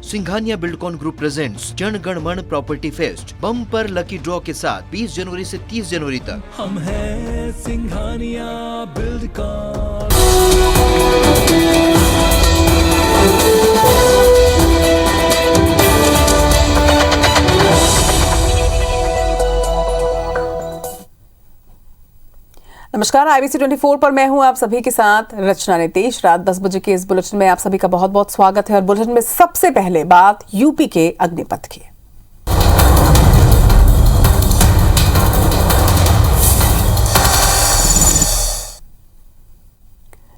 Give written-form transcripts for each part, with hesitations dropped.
Singhania Buildcon group presents Jana Gana मन property fest bumper lucky draw के साथ 20 जनवरी से 30 जनवरी तक। हम हैं सिंघानिया बिल्डकॉन। नमस्कार, IBC 24 पर मैं हूं आप सभी के साथ रचना नितेश। रात 10 बजे के इस बुलेटिन में आप सभी का बहुत बहुत स्वागत है। और बुलेटिन में सबसे पहले बात यूपी के अग्निपथ की।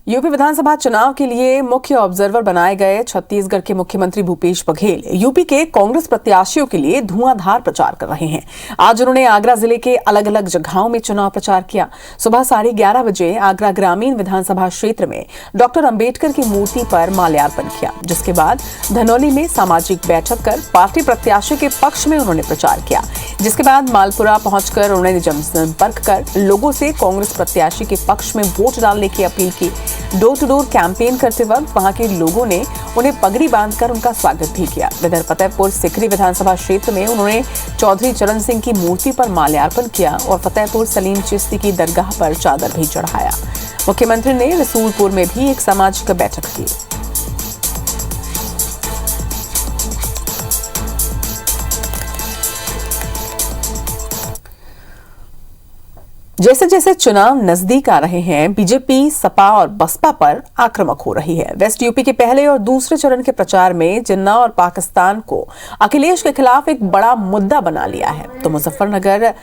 यूपी विधानसभा चुनाव के लिए मुख्य ऑब्जर्वर बनाए गए छत्तीसगढ़ के मुख्यमंत्री भूपेश बघेल यूपी के कांग्रेस प्रत्याशियों के लिए धुआंधार प्रचार कर रहे हैं। आज उन्होंने आगरा जिले के अलग अलग जगहों में चुनाव प्रचार किया। सुबह 11:30 बजे आगरा ग्रामीण विधानसभा क्षेत्र में डॉक्टर अंबेडकर की मूर्ति पर माल्यार्पण किया, जिसके बाद धनौली में सामाजिक बैठक कर पार्टी प्रत्याशी के पक्ष में उन्होंने प्रचार किया। जिसके बाद मालपुरा पहुंचकर उन्होंने जनसंपर्क कर लोगों से कांग्रेस प्रत्याशी के पक्ष में वोट डालने की अपील की। डोर टू डोर कैंपेन करते वक्त वहां के लोगों ने उन्हें पगड़ी बांधकर उनका स्वागत भी किया। इधर फतेहपुर सिकरी विधानसभा क्षेत्र में उन्होंने चौधरी चरण सिंह की मूर्ति पर माल्यार्पण किया और फतेहपुर सलीम चिश्ती की दरगाह पर चादर भी चढ़ाया। मुख्यमंत्री ने रसूलपुर में भी एक सामाजिक बैठक की। जैसे जैसे चुनाव नजदीक आ रहे हैं, बीजेपी सपा और बसपा पर आक्रामक हो रही है। वेस्ट यूपी के पहले और दूसरे चरण के प्रचार में जिन्ना और पाकिस्तान को अखिलेश के खिलाफ एक बड़ा मुद्दा बना लिया है, तो मुजफ्फरनगर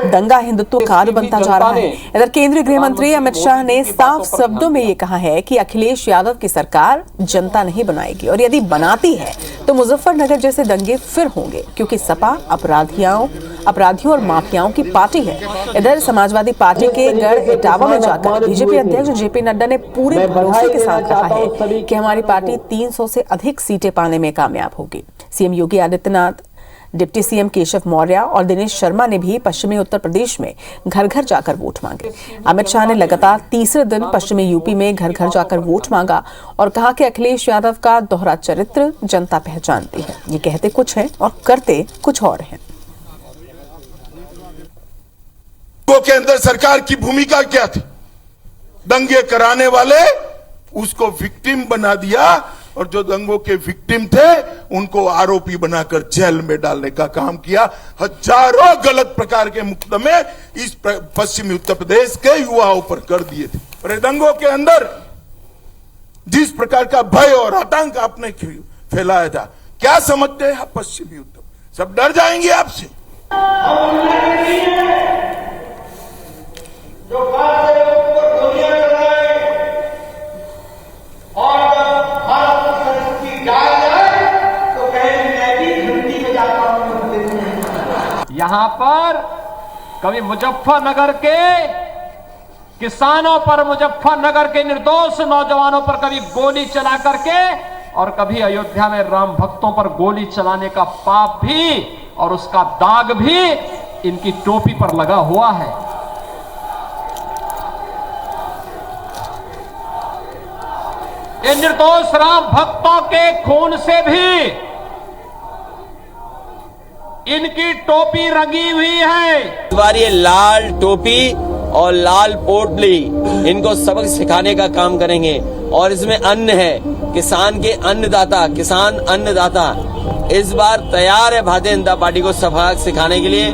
दंगा हिंदुत्व कार्य बनता जा रहा है। इधर केंद्रीय गृह मंत्री अमित शाह ने साफ शब्दों में ये कहा है कि अखिलेश यादव की सरकार जनता नहीं बनाएगी, और यदि बनाती है तो मुजफ्फरनगर जैसे दंगे फिर होंगे, क्योंकि सपा अपराधियों और माफियाओं की पार्टी है। इधर समाजवादी पार्टी के गढ़ इटावा में जाकर बीजेपी अध्यक्ष जेपी नड्डा ने पूरे भरोसे के साथ कहा है कि हमारी पार्टी 300 से अधिक सीटें पाने में कामयाब होगी। CM Yogi Adityanath, deputy CM Keshav Maurya और दिनेश शर्मा ने भी पश्चिमी उत्तर प्रदेश में घर घर जाकर वोट मांगे। अमित शाह ने लगातार तीसरे दिन पश्चिमी यूपी में घर घर जाकर वोट मांगा और कहा कि अखिलेश यादव का दोहरा चरित्र जनता पहचानती है। ये कहते कुछ है और करते कुछ और है। के अंदर सरकार की भूमिका क्या थी? दंगे कराने वाले उसको विक्टिम बना दिया, और जो दंगों के विक्टिम थे उनको आरोपी बनाकर जेल में डालने का काम किया। हजारों गलत प्रकार के मुकदमे इस पश्चिमी उत्तर प्रदेश के युवाओं पर कर दिए थे। और दंगों के अंदर जिस प्रकार का भय और आतंक आपने फैलाया था, क्या समझते हैं पश्चिमी उत्तर? सब डर जाएंगे आपसे। जो भारत के ऊपर गोलियां चलाए और भारत की संस्कृति डाल जाए तो कहें मैं भी घंटी बजाता हूं। यहां पर कभी मुजफ्फरनगर के किसानों पर, मुजफ्फरनगर के निर्दोष नौजवानों पर कभी गोली चला करके, और कभी अयोध्या में राम भक्तों पर गोली चलाने का पाप भी और उसका दाग भी इनकी टोपी पर लगा हुआ है। ये निर्दोष राम भक्तों के खून से भी इनकी टोपी रंगी हुई है। इस बार ये लाल टोपी और लाल पोटली इनको सबक सिखाने का काम करेंगे। और इसमें अन्न है, किसान के अन्नदाता, किसान अन्नदाता इस बार तैयार है भारतीय जनता पार्टी को सबक सिखाने के लिए।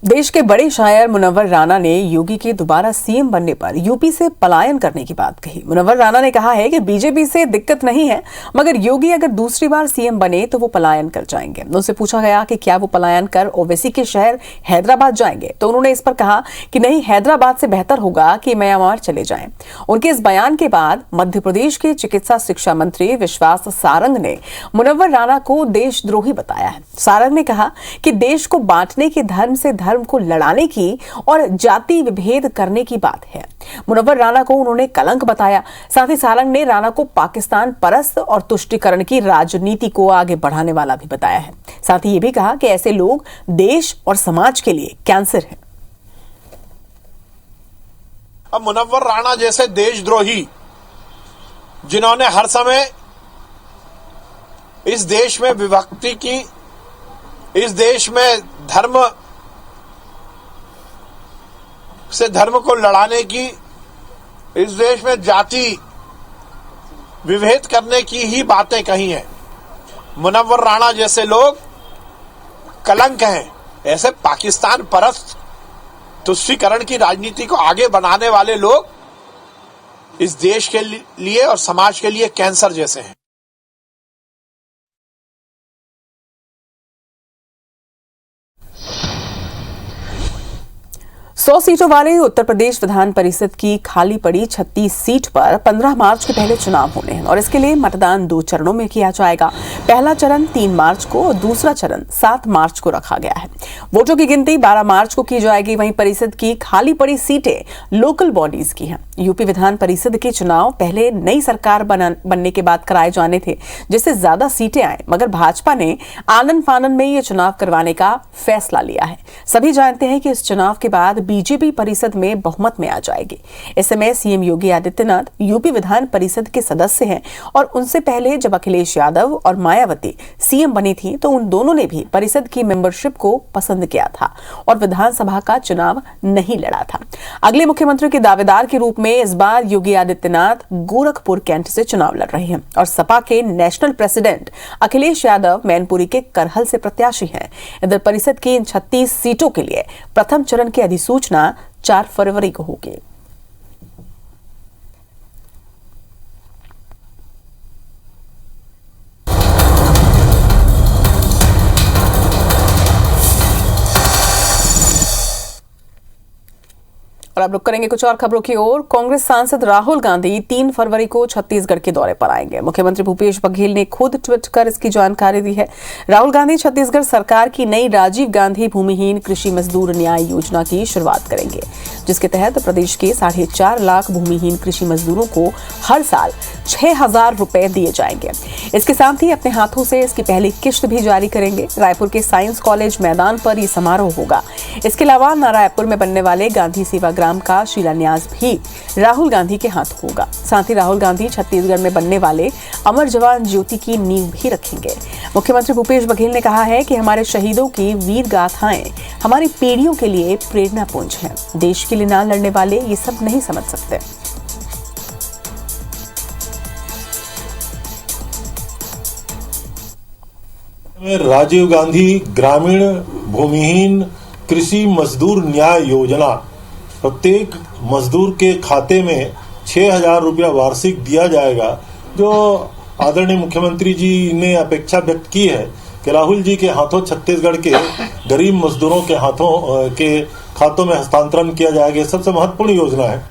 देश के बड़े शायर मुनव्वर राना ने योगी के दोबारा सीएम बनने पर यूपी से पलायन करने की बात कही। मुनव्वर राना ने कहा है कि बीजेपी से दिक्कत नहीं है, मगर योगी अगर दूसरी बार सीएम बने तो वो पलायन कर जाएंगे। उनसे पूछा गया कि क्या वो पलायन कर ओवैसी के शहर हैदराबाद जाएंगे, तो उन्होंने इस पर कहा कि नहीं, हैदराबाद से बेहतर होगा कि म्यांमार चले जाएं। उनके इस बयान के बाद मध्य प्रदेश के चिकित्सा शिक्षा मंत्री विश्वास सारंग ने मुनव्वर राना को देशद्रोही बताया है। सारंग ने कहा कि देश को बांटने के धर्म से धर्म को लड़ाने की और जाति विभेद करने की बात है। मुनव्वर राना को उन्होंने कलंक बताया। साथ ही सारंग ने राना को पाकिस्तान परस्त और तुष्टीकरण की राजनीति को आगे बढ़ाने वाला भी बताया है। साथ ही ये भी कहा कि ऐसे लोग देश और समाज के लिए कैंसर हैं। अब मुनव्वर राणा जैसे देशद्रोही जिन्होंने हर समय इस देश में विभक्ति की, इस देश में धर्म से धर्म को लड़ाने की, इस देश में जाति विभेद करने की ही बातें कही हैं। मुनव्वर राणा जैसे लोग कलंक हैं। ऐसे पाकिस्तान परस्त तुष्टीकरण की राजनीति को आगे बढ़ाने वाले लोग इस देश के लिए और समाज के लिए कैंसर जैसे हैं। सौ सीटों वाले उत्तर प्रदेश विधान परिषद की खाली पड़ी 36 सीट पर 15 मार्च के पहले चुनाव होने हैं और इसके लिए मतदान 2 चरणों में किया जाएगा। पहला चरण 3 मार्च को और दूसरा चरण 7 मार्च को रखा गया है। वोटों की गिनती 12 मार्च को की जाएगी। वहीं परिषद की खाली पड़ी सीटें लोकल बॉडीज की हैं। यूपी विधान परिषद के चुनाव पहले नई सरकार बनने के बाद कराए जाने थे, जिससे ज्यादा सीटें आए, मगर भाजपा ने आनन फानन में ये चुनाव करवाने का फैसला लिया है। सभी जानते हैं कि इस चुनाव के बाद बीजेपी परिषद में बहुमत में आ जाएगी। इस समय सीएम योगी आदित्यनाथ यूपी विधान परिषद के सदस्य हैं और उनसे पहले जब अखिलेश यादव और मायावती सीएम बनी थी तो उन दोनों ने भी परिषद की मेंबरशिप को पसंद किया था और विधानसभा का चुनाव नहीं लड़ा था। अगले मुख्यमंत्री के दावेदार के रूप में इस बार योगी आदित्यनाथ गोरखपुर कैंट से चुनाव लड़ रहे हैं और सपा के नेशनल प्रेसिडेंट अखिलेश यादव मैनपुरी के करहल से प्रत्याशी हैं। इधर परिषद की इन 36 सीटों के लिए प्रथम चरण की अधिसूचना 4 फरवरी को होगी। और अब रुक करेंगे कुछ और खबरों की ओर। कांग्रेस सांसद राहुल गांधी 3 फरवरी को छत्तीसगढ़ के दौरे पर आएंगे। मुख्यमंत्री भूपेश बघेल ने खुद ट्वीट कर इसकी जानकारी दी है। राहुल गांधी छत्तीसगढ़ सरकार की नई राजीव गांधी भूमिहीन कृषि मजदूर न्याय योजना की शुरुआत करेंगे, जिसके तहत प्रदेश के 4.5 लाख भूमिहीन कृषि मजदूरों को हर साल 6,000 रुपए दिए जाएंगे। इसके साथ ही अपने हाथों से इसकी पहली किश्त भी जारी करेंगे। रायपुर के साइंस कॉलेज मैदान पर यह समारोह होगा। इसके अलावा नारायणपुर में बनने वाले गांधी सेवाग्राम का शिलान्यास भी राहुल गांधी के हाथ होगा। साथ ही राहुल गांधी छत्तीसगढ़ में बनने वाले अमर जवान ज्योति की नींव भी रखेंगे। मुख्यमंत्री भूपेश बघेल ने कहा है कि हमारे शहीदों की वीर गाथाएं हमारी पीढ़ियों के लिए प्रेरणापुंज हैं। देश के लिए ना लड़ने वाले ये सब नहीं समझ सकते। राजीव गांधी ग्रामीण भूमिहीन कृषि मजदूर न्याय योजना, प्रत्येक मजदूर के खाते में 6,000 रुपया वार्षिक दिया जाएगा। जो आदरणीय मुख्यमंत्री जी ने अपेक्षा व्यक्त की है कि राहुल जी के हाथों छत्तीसगढ़ के गरीब मजदूरों के खातों में हस्तांतरण किया जाएगा, सबसे महत्वपूर्ण योजना है।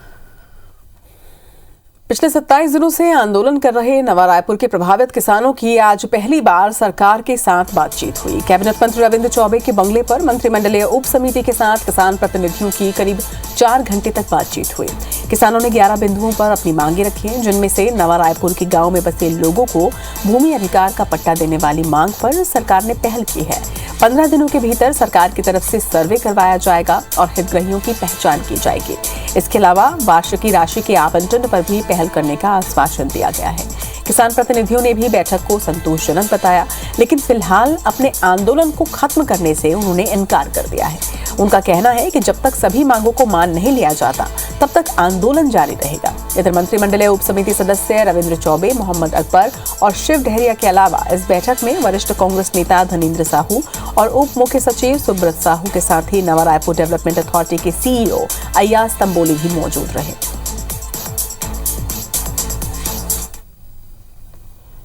पिछले 27 दिनों से आंदोलन कर रहे नवा रायपुर के प्रभावित किसानों की आज पहली बार सरकार के साथ बातचीत हुई। कैबिनेट मंत्री रविंद्र चौबे के बंगले पर मंत्रिमंडलीय उप समिति के साथ किसान प्रतिनिधियों की करीब 4 घंटे तक बातचीत हुई। किसानों ने 11 बिंदुओं पर अपनी मांगे रखी, जिनमें से नवा रायपुर के गांव में बसे लोगों को भूमि अधिकार का पट्टा देने वाली मांग पर सरकार ने पहल की है। 15 दिनों के भीतर सरकार की तरफ से सर्वे करवाया जाएगा और हितग्राहियों की पहचान की जाएगी। इसके अलावा वार्षिकी राशि के आवंटन पर भी पहल करने का आश्वासन दिया गया है। किसान प्रतिनिधियों ने भी बैठक को संतोषजनक बताया, लेकिन फिलहाल अपने आंदोलन को खत्म करने से उन्होंने इनकार कर दिया है। उनका कहना है कि जब तक सभी मांगों को मान नहीं लिया जाता तब तक आंदोलन जारी रहेगा। इधर मंत्रिमंडलीय उप समिति सदस्य रविंद्र चौबे, मोहम्मद अकबर और शिव डहरिया के अलावा इस बैठक में वरिष्ठ कांग्रेस नेता धनीन्द्र साहू और उप मुख्य सचिव सुब्रत साहू के साथ ही नवा रायपुर डेवलपमेंट अथॉरिटी के सीईओ अय्याज तंबोली भी मौजूद रहे।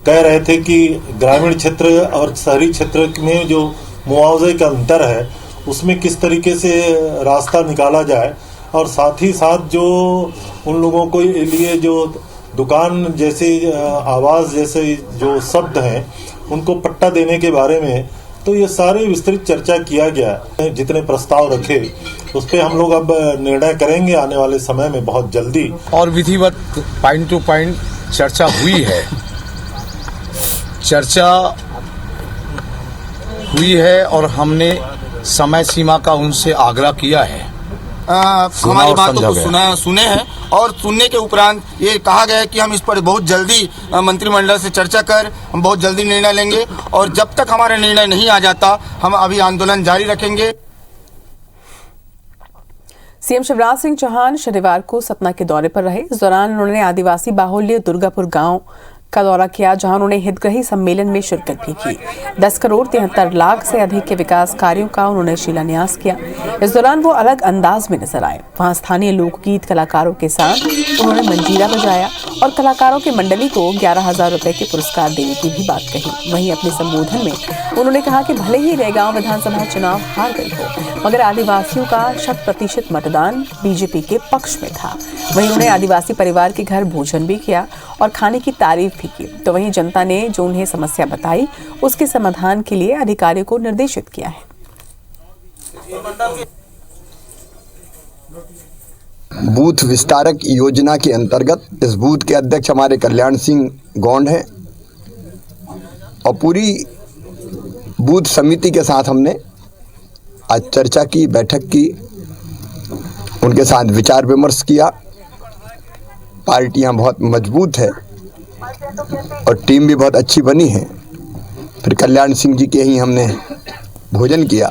कह रहे थे कि ग्रामीण क्षेत्र और शहरी क्षेत्र में जो मुआवजे का अंतर है उसमें किस तरीके से रास्ता निकाला जाए, और साथ ही साथ जो उन लोगों को लिए जो दुकान जैसे आवास जैसे जो शब्द हैं उनको पट्टा देने के बारे में, तो ये सारे विस्तृत चर्चा किया गया। जितने प्रस्ताव रखे उस पर हम लोग अब निर्णय करेंगे आने वाले समय में बहुत जल्दी। और विधिवत पॉइंट टू पॉइंट चर्चा हुई है, और हमने समय सीमा का उनसे आग्रह किया है। हमारी बातों को सुने हैं और सुनने के उपरांत ये कहा गया है कि हम इस पर बहुत जल्दी मंत्रिमंडल से चर्चा कर हम बहुत जल्दी निर्णय लेंगे और जब तक हमारा निर्णय नहीं आ जाता हम अभी आंदोलन जारी रखेंगे। सीएम शिवराज सिंह चौहान शनिवार को सतना के दौरे पर रहे। इस दौरान उन्होंने आदिवासी बाहुल्य दुर्गापुर गांव का दौरा किया, जहां उन्होंने हितग्राही सम्मेलन में शिरकत भी की। 10 करोड़ 73 लाख से अधिक के विकास कार्यों का उन्होंने शिलान्यास किया। इस दौरान वो अलग अंदाज में नजर आए। वहां स्थानीय लोकगीत कलाकारों के साथ उन्होंने मंजीरा बजाया और कलाकारों की मंडली को 11,000 रुपए के पुरस्कार देने की भी बात कही। वहीं अपने संबोधन में उन्होंने कहा कि भले ही नौगांव विधानसभा चुनाव हार गई हो, मगर आदिवासियों का 100% मतदान बीजेपी के पक्ष में था। वहीं उन्होंने आदिवासी परिवार के घर भोजन भी किया और खाने की तारीफ भी की। तो वहीं जनता ने जो उन्हें समस्या बताई उसके समाधान के लिए अधिकारियों को निर्देशित किया है। बूथ विस्तारक योजना के अंतर्गत इस बूथ के अध्यक्ष हमारे कल्याण सिंह गौंड हैं और पूरी बूथ समिति के साथ हमने आज चर्चा की, बैठक की, उनके साथ विचार विमर्श किया। पार्टियां बहुत मजबूत है और टीम भी बहुत अच्छी बनी है। फिर कल्याण सिंह जी के ही हमने भोजन किया।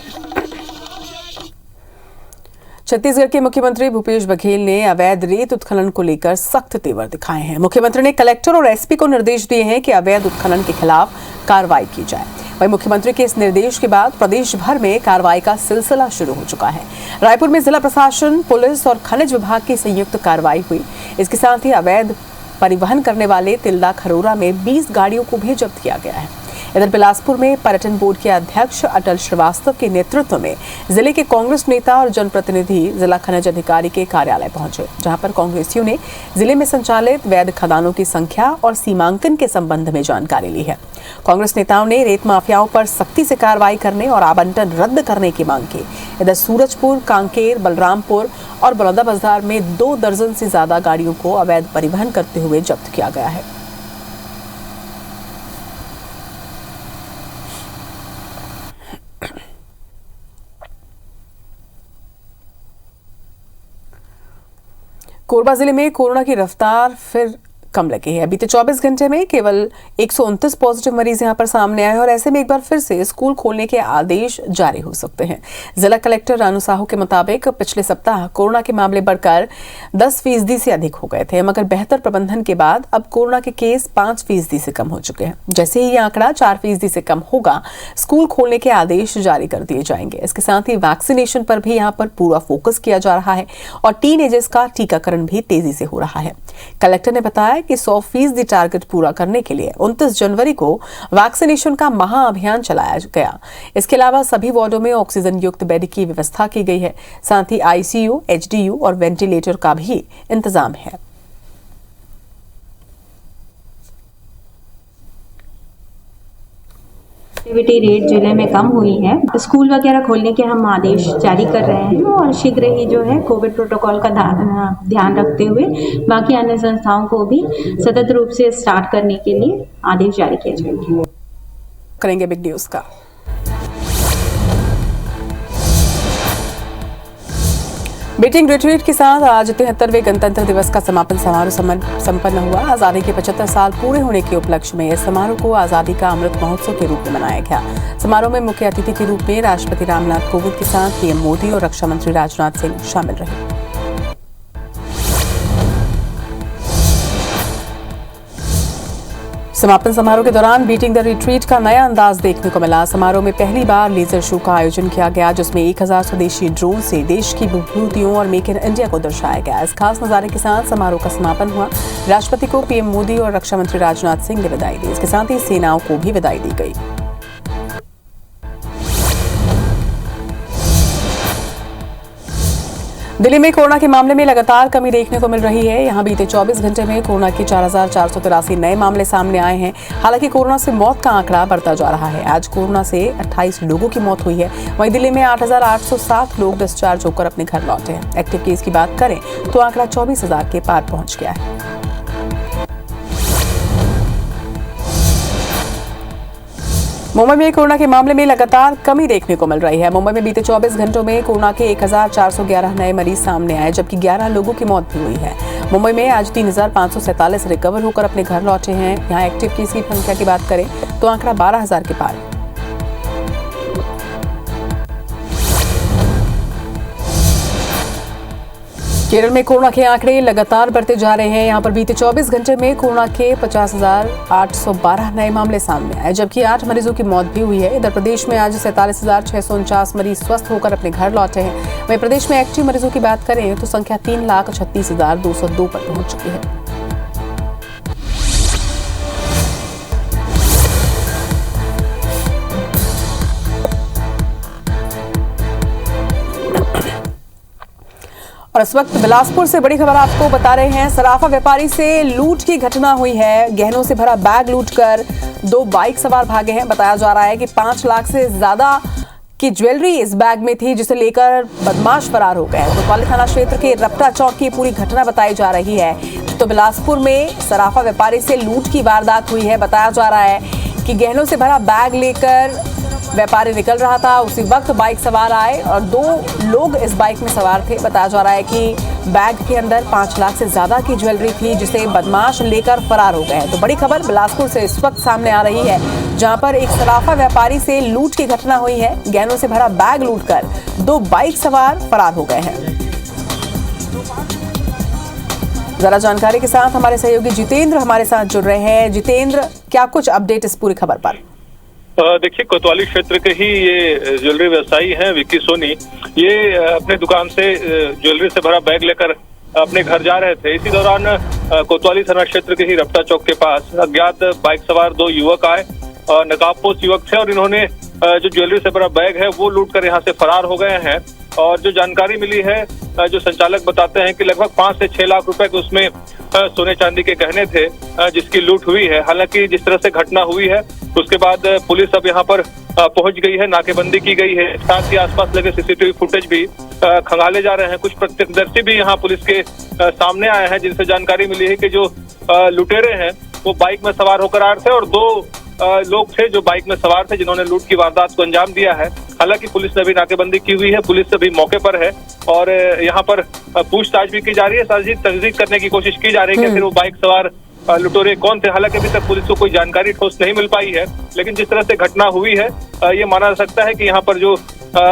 छत्तीसगढ़ के मुख्यमंत्री भूपेश बघेल ने अवैध रेत उत्खनन को लेकर सख्त तेवर दिखाए हैं। मुख्यमंत्री ने कलेक्टर और एसपी को निर्देश दिए हैं कि अवैध उत्खनन के खिलाफ कार्रवाई की जाए। वहीं मुख्यमंत्री के इस निर्देश के बाद प्रदेश भर में कार्रवाई का सिलसिला शुरू हो चुका है। रायपुर में जिला प्रशासन, पुलिस और खनिज विभाग की संयुक्त कार्रवाई हुई। इसके साथ ही अवैध परिवहन करने वाले तिल्दा खरोरा में 20 गाड़ियों को भी जब्त किया गया है। इधर बिलासपुर में पर्यटन बोर्ड के अध्यक्ष अटल श्रीवास्तव के नेतृत्व में जिले के कांग्रेस नेता और जनप्रतिनिधि जिला खनिज अधिकारी के कार्यालय पहुंचे, जहां पर कांग्रेसियों ने जिले में संचालित वैध खदानों की संख्या और सीमांकन के संबंध में जानकारी ली है। कांग्रेस नेताओं ने रेत माफियाओं पर सख्ती से कार्रवाई करने और आवंटन रद्द करने की मांग की। इधर सूरजपुर, कांकेर, बलरामपुर और बलौदाबाजार में 2 दर्जन से ज्यादा गाड़ियों को अवैध परिवहन करते हुए जब्त किया गया है। कोरबा जिले में कोरोना की रफ्तार फिर कम लगी है। बीते 24 घंटे में केवल 129 पॉजिटिव मरीज यहां पर सामने आए और ऐसे में एक बार फिर से स्कूल खोलने के आदेश जारी हो सकते हैं। जिला कलेक्टर रानू साहू के मुताबिक पिछले सप्ताह कोरोना के मामले बढ़कर 10% से अधिक हो गए थे, मगर बेहतर प्रबंधन के बाद अब कोरोना के केस 5% से कम हो चुके हैं। जैसे ही ये आंकड़ा 4% से कम होगा, स्कूल खोलने के आदेश जारी कर दिए जाएंगे। इसके साथ ही वैक्सीनेशन पर भी यहाँ पर पूरा फोकस किया जा रहा है और टीनएजर्स का टीकाकरण भी तेजी से हो रहा है। कलेक्टर ने बताया कि 100% टारगेट पूरा करने के लिए 29 जनवरी को वैक्सीनेशन का महाअभियान चलाया गया। इसके अलावा सभी वार्डों में ऑक्सीजन युक्त बेड की व्यवस्था की गई है। साथ ही आईसीयू, एचडीयू और वेंटिलेटर का भी इंतजाम है। एक्टिविटी रेट जिले में कम हुई है। स्कूल वगैरह खोलने के हम आदेश जारी कर रहे हैं और शीघ्र ही जो है कोविड प्रोटोकॉल का ध्यान रखते हुए बाकी अन्य संस्थाओं को भी सतत रूप से स्टार्ट करने के लिए आदेश जारी किए जाएंगे। करेंगे बिग न्यूज का। मीटिंग रिट्रीट के साथ आज 73वें गणतंत्र दिवस का समापन समारोह संपन्न हुआ। आजादी के 75 साल पूरे होने के उपलक्ष्य में इस समारोह को आजादी का अमृत महोत्सव के रूप में मनाया गया। समारोह में मुख्य अतिथि के रूप में राष्ट्रपति रामनाथ कोविंद के साथ पीएम मोदी और रक्षा मंत्री राजनाथ सिंह शामिल रहे। समापन समारोह के दौरान बीटिंग द रिट्रीट का नया अंदाज देखने को मिला। समारोह में पहली बार लेजर शो का आयोजन किया गया, जिसमें 1000 स्वदेशी ड्रोन से देश की विभूतियों और मेक इन इंडिया को दर्शाया गया। इस खास नजारे के साथ समारोह का समापन हुआ। राष्ट्रपति को पीएम मोदी और रक्षा मंत्री राजनाथ सिंह ने विदाई दी। इसके साथ ही सेनाओं को भी विदाई दी गई। दिल्ली में कोरोना के मामले में लगातार कमी देखने को मिल रही है। यहां बीते 24 घंटे में कोरोना के 4483 नए मामले सामने आए हैं। हालांकि कोरोना से मौत का आंकड़ा बढ़ता जा रहा है। आज कोरोना से 28 लोगों की मौत हुई है। वहीं दिल्ली में 8807 लोग डिस्चार्ज होकर अपने घर लौटे हैं। एक्टिव केस की बात करें तो आंकड़ा 24,000 के पार पहुंच गया है। मुंबई में कोरोना के मामले में लगातार कमी देखने को मिल रही है। मुंबई में बीते 24 घंटों में कोरोना के 1411 नए मरीज सामने आए, जबकि 11 लोगों की मौत भी हुई है। मुंबई में आज 3547 रिकवर होकर अपने घर लौटे हैं। यहाँ एक्टिव केस की संख्या की बात करें तो आंकड़ा 12,000 के पार है। केरल में कोरोना के आंकड़े लगातार बढ़ते जा रहे हैं। यहाँ पर बीते 24 घंटे में कोरोना के 50,812 नए मामले सामने आए, जबकि 8 मरीजों की मौत भी हुई है। इधर प्रदेश में आज 47,649 मरीज स्वस्थ होकर अपने घर लौटे हैं। वहीं प्रदेश में एक्टिव मरीजों की बात करें तो संख्या 3,36,202 पर पहुंच चुकी है। और इस वक्त बिलासपुर से बड़ी खबर आपको बता रहे हैं। सराफा व्यापारी से लूट की घटना हुई है। गहनों से भरा बैग लूटकर 2 बाइक सवार भागे हैं। बताया जा रहा है कि 5 लाख से ज्यादा की ज्वेलरी इस बैग में थी, जिसे लेकर बदमाश फरार हो गए। कोतवाली थाना क्षेत्र के रपटा चौक की पूरी घटना बताई जा रही है। तो बिलासपुर में सराफा व्यापारी से लूट की वारदात हुई है। बताया जा रहा है कि गहनों से भरा बैग लेकर व्यापारी निकल रहा था, उसी वक्त बाइक सवार आए और 2 लोग इस बाइक में सवार थे। बताया जा रहा है कि बैग के अंदर 5 लाख से ज्यादा की ज्वेलरी थी, जिसे बदमाश लेकर फरार हो गए। तो बड़ी खबर बिलासपुर से इस वक्त सामने आ रही है, जहां पर एक सराफा व्यापारी से लूट की घटना हुई है। गहनों से भरा बैग लूटकर 2 बाइक सवार फरार हो गए हैं। जरा जानकारी के साथ हमारे सहयोगी जितेंद्र हमारे साथ जुड़ रहे हैं। जितेंद्र, क्या कुछ अपडेट इस पूरी खबर पर? देखिए, कोतवाली क्षेत्र के ही ये ज्वेलरी व्यवसायी हैं विक्की सोनी। ये अपने दुकान से ज्वेलरी से भरा बैग लेकर अपने घर जा रहे थे। इसी दौरान कोतवाली थाना क्षेत्र के ही रपटा चौक के पास अज्ञात बाइक सवार 2 युवक आए। नकाबपोश युवक थे और इन्होंने जो ज्वेलरी से भरा बैग है वो लूट कर यहाँ से फरार हो गए हैं। और जो जानकारी मिली है, जो संचालक बताते हैं कि लगभग 5 से 6 लाख रुपए के उसमें सोने चांदी के गहने थे, जिसकी लूट हुई है। हालांकि जिस तरह से घटना हुई है उसके बाद पुलिस अब यहाँ पर पहुंच गई है, नाकेबंदी की गई है। साथ ही आसपास लगे सीसीटीवी फुटेज भी खंगाले जा रहे हैं। कुछ प्रत्यक्षदर्शी भी यहाँ पुलिस के सामने आए हैं, जिनसे जानकारी मिली है कि जो लुटेरे हैं वो बाइक में सवार होकर आ रहे थे और 2 लोग थे जो बाइक में सवार थे, जिन्होंने लूट की वारदात को अंजाम दिया है। हालांकि पुलिस ने भी नाकेबंदी की हुई है, पुलिस अभी मौके पर है और यहाँ पर पूछताछ भी की जा रही है। साथ ही तस्दीक करने की कोशिश की जा रही है कि फिर वो बाइक सवार लुटेरे कौन थे। हालांकि अभी तक पुलिस को कोई जानकारी ठोस नहीं मिल पाई है, लेकिन जिस तरह से घटना हुई है ये माना जा सकता है कि यहाँ पर जो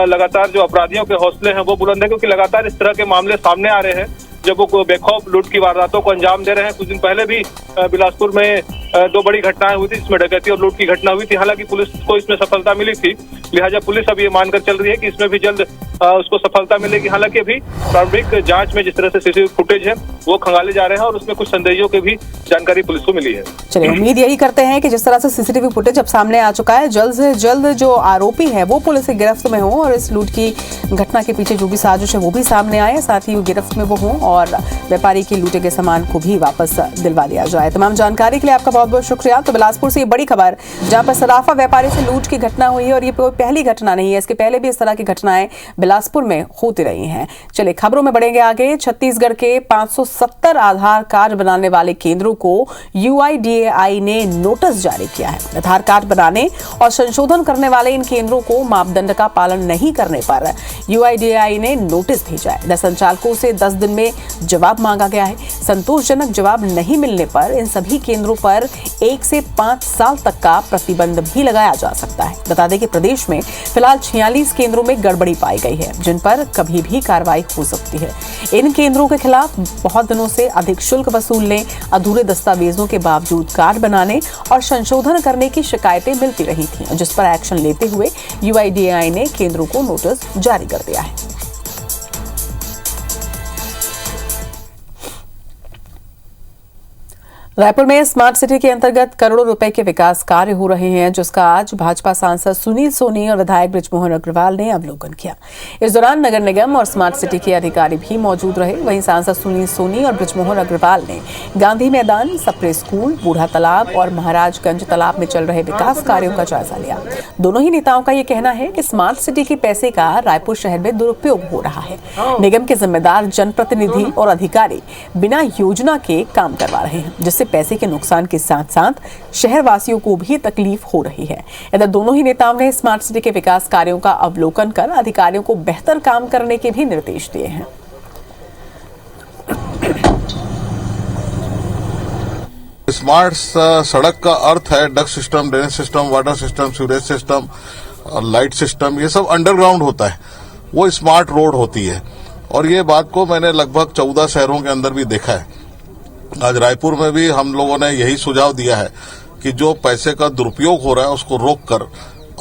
लगातार जो अपराधियों के हौसले हैं वो बुलंद है, क्योंकि लगातार इस तरह के मामले सामने आ रहे हैं जब वो बेखौफ लूट की वारदातों को अंजाम दे रहे हैं। कुछ दिन पहले भी बिलासपुर में 2 बड़ी घटनाएं हुई थी, जिसमें डकैती और लूट की घटना हुई थी। हालांकि पुलिस को इसमें सफलता मिली थी, लिहाजा पुलिस अब ये मानकर चल रही है कि इसमें भी जल्द उसको सफलता मिलेगी। हालांकि अभी प्रारंभिक जांच में जिस तरह से सीसीटीवी फुटेज है वो खंगाले जा रहे हैं और उसमें कुछ संदेहियों की भी जानकारी पुलिस को मिली है। चलिए, उम्मीद यही करते हैं कि जिस तरह से सीसीटीवी फुटेज अब सामने आ चुका है, जल्द से जल्द जो आरोपी है वो पुलिस की गिरफ्त में हो और इस लूट की घटना के पीछे जो भी साजिश है वो भी सामने आए, साथ ही वो गिरफ्त में वो हो और व्यापारी के लूटे गए सामान को भी वापस दिलवा दिया जाए। तमाम जानकारी के लिए आपका बहुत बहुत शुक्रिया। तो बिलासपुर से ये बड़ी खबर, जहां पर सराफा व्यापारी से लूट की घटना हुई है और ये कोई पहली घटना नहीं है, इसके पहले भी इस तरह की घटनाएं बिलासपुर में होती रही हैं। चलिए, खबरों में बढ़ेंगे आगे। छत्तीसगढ़ के 570 आधार कार्ड बनाने वाले केंद्रों को UIDAI ने नोटिस जारी किया है। आधार कार्ड बनाने और संशोधन करने वाले इन केंद्रों को मापदंड का पालन नहीं करने पर UIDAI ने नोटिस भेजा है। संचालकों से 10 दिन में जवाब मांगा गया है। संतोषजनक जवाब नहीं मिलने पर इन सभी केंद्रों पर 1 से 5 साल तक का प्रतिबंध भी लगाया जा सकता है। बता दें कि प्रदेश में फिलहाल 46 केंद्रों में गड़बड़ी पाई गई है, जिन पर कभी भी कार्रवाई हो सकती है। इन केंद्रों के खिलाफ बहुत दिनों से अधिक शुल्क वसूलने, अधूरे दस्तावेजों के बावजूद कार्ड बनाने और संशोधन करने की शिकायतें मिलती रही थीं, जिस पर एक्शन लेते हुए UIDAI ने केंद्रों को नोटिस जारी कर दिया है। रायपुर में स्मार्ट सिटी के अंतर्गत करोड़ों रुपए के विकास कार्य हो रहे हैं, जिसका आज भाजपा सांसद सुनील सोनी और विधायक बृजमोहन अग्रवाल ने अवलोकन किया। इस दौरान नगर निगम और स्मार्ट सिटी के अधिकारी भी मौजूद रहे। वहीं सांसद सुनील सोनी और बृजमोहन अग्रवाल ने गांधी मैदान, सप्रे स्कूल, बूढ़ा तालाब और महाराजगंज तालाब में चल रहे विकास कार्यों का जायजा लिया। दोनों ही नेताओं का ये कहना है कि स्मार्ट सिटी के पैसे का रायपुर शहर में दुरुपयोग हो रहा है। निगम के जिम्मेदार जनप्रतिनिधि और अधिकारी बिना योजना के काम करवा रहे हैं, जिससे पैसे के नुकसान के साथ साथ शहरवासियों को भी तकलीफ हो रही है। इधर दोनों ही नेताओं ने स्मार्ट सिटी के विकास कार्यों का अवलोकन कर अधिकारियों को बेहतर काम करने के भी निर्देश दिए हैं। स्मार्ट सड़क का अर्थ है duct system, drainage system, water system, sewerage system और लाइट सिस्टम, ये सब अंडरग्राउंड होता है, वो स्मार्ट रोड होती है। और ये बात को मैंने लगभग 14 शहरों के अंदर भी देखा है। आज रायपुर में भी हम लोगों ने यही सुझाव दिया है कि जो पैसे का दुरुपयोग हो रहा है उसको रोक कर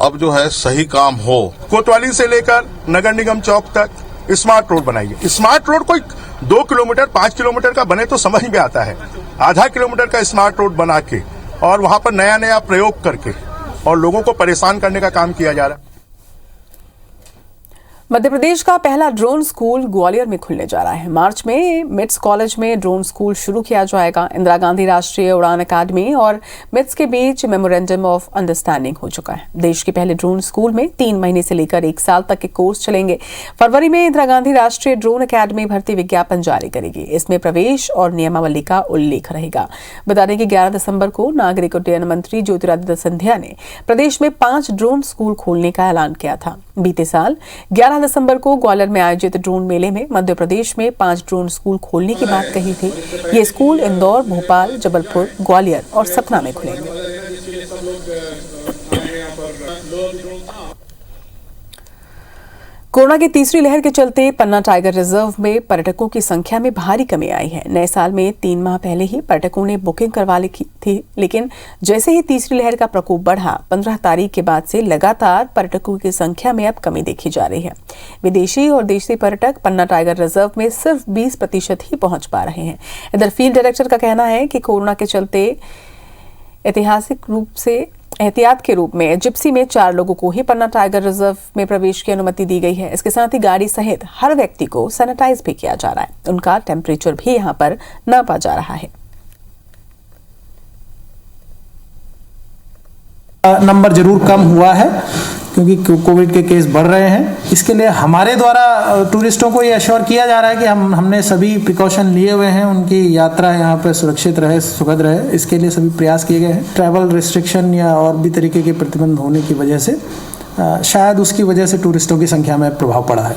अब जो है सही काम हो। कोतवाली से लेकर नगर निगम चौक तक स्मार्ट रोड बनाइए। स्मार्ट रोड कोई 2 किलोमीटर 5 किलोमीटर का बने तो समझ में आता है, आधा किलोमीटर का स्मार्ट रोड बना के और वहां पर नया नया प्रयोग करके और लोगों को परेशान करने का काम किया जा रहा है। मध्य प्रदेश का पहला ड्रोन स्कूल ग्वालियर में खुलने जा रहा है। मार्च में मिट्स कॉलेज में ड्रोन स्कूल शुरू किया जाएगा। इंदिरा गांधी राष्ट्रीय उड़ान अकादमी और मिट्स के बीच मेमोरेंडम ऑफ अंडरस्टैंडिंग हो चुका है। देश के पहले ड्रोन स्कूल में 3 महीने से लेकर 1 साल तक के कोर्स चलेंगे। फरवरी में इंदिरा गांधी राष्ट्रीय ड्रोन अकादमी भर्ती विज्ञापन जारी करेगी। इसमें प्रवेश और नियमावली का उल्लेख रहेगा। बता दें कि 11 दिसंबर को नागरिक उड्डयन मंत्री ज्योतिरादित्य सिंधिया ने प्रदेश में 5 ड्रोन स्कूल खोलने का ऐलान किया था। बीते साल 11 दिसंबर को ग्वालियर में आयोजित ड्रोन मेले में मध्य प्रदेश में 5 ड्रोन स्कूल खोलने की बात कही थी। ये स्कूल इंदौर, भोपाल, जबलपुर, ग्वालियर और सतना में खुलेंगे। कोरोना की तीसरी लहर के चलते पन्ना टाइगर रिजर्व में पर्यटकों की संख्या में भारी कमी आई है। नए साल में 3 माह पहले ही पर्यटकों ने बुकिंग करवा ली थी, लेकिन जैसे ही तीसरी लहर का प्रकोप बढ़ा, 15 तारीख के बाद से लगातार पर्यटकों की संख्या में अब कमी देखी जा रही है। विदेशी और देशी पर्यटक पन्ना टाइगर रिजर्व में सिर्फ 20% ही पहुंच पा रहे हैं। इधर फील्ड डायरेक्टर का कहना है कि कोरोना के चलते एहतियात के रूप में जिप्सी में 4 लोगों को ही पन्ना टाइगर रिजर्व में प्रवेश की अनुमति दी गई है। इसके साथ ही गाड़ी सहित हर व्यक्ति को सैनिटाइज भी किया जा रहा है। उनका टेम्परेचर भी यहां पर नापा जा रहा है। नंबर जरूर कम हुआ है क्योंकि कोविड के केस बढ़ रहे हैं। इसके लिए हमारे द्वारा टूरिस्टों को ये अश्योर किया जा रहा है कि हमने सभी प्रिकॉशन लिए हुए हैं, उनकी यात्रा यहाँ पर सुरक्षित रहे, सुखद रहे, इसके लिए सभी प्रयास किए गए हैं। ट्रैवल रिस्ट्रिक्शन या और भी तरीके के प्रतिबंध होने की वजह से शायद उसकी वजह से टूरिस्टों की संख्या में प्रभाव पड़ा है।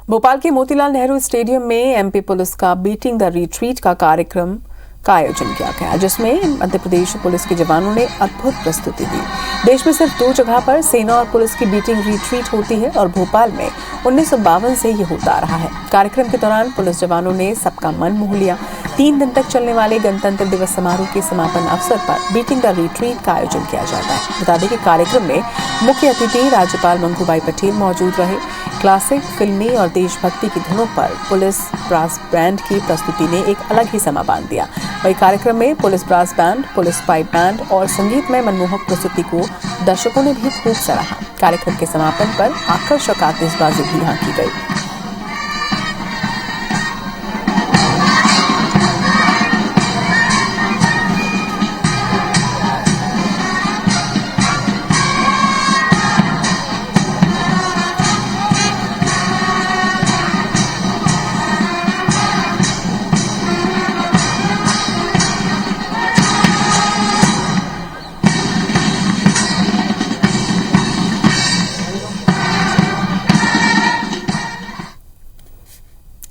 भोपाल के मोतीलाल नेहरू स्टेडियम में एमपी पुलिस का बीटिंग द रिट्रीट का कार्यक्रम का आयोजन किया गया, जिसमें मध्य प्रदेश पुलिस के जवानों ने अद्भुत प्रस्तुति दी। देश में सिर्फ 2 जगह पर सेना और पुलिस की बीटिंग रिट्रीट होती है और भोपाल में 1952 से ये होता रहा है। कार्यक्रम के दौरान पुलिस जवानों ने सबका मन मोह लिया। 3 दिन तक चलने वाले गणतंत्र दिवस समारोह के समापन अवसर पर बीटिंग द रिट्रीट का आयोजन किया जाता है। बता दें कि कार्यक्रम में मुख्य अतिथि राज्यपाल मंगूबाई पटेल मौजूद रहे। क्लासिक, फिल्मी और देशभक्ति की धुनों पर पुलिस ब्रास बैंड की प्रस्तुति ने एक अलग ही समा बांध दिया। वही कार्यक्रम में police brass band, police pipe band और संगीत में मनमोहक प्रस्तुति को दर्शकों ने भी खूब सराहा। कार्यक्रम के समापन पर आकर्षक आतिशबाजी भी यहाँ की गई।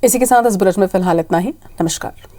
इसी के साथ इस बुलेटिन में फिलहाल इतना ही। नमस्कार।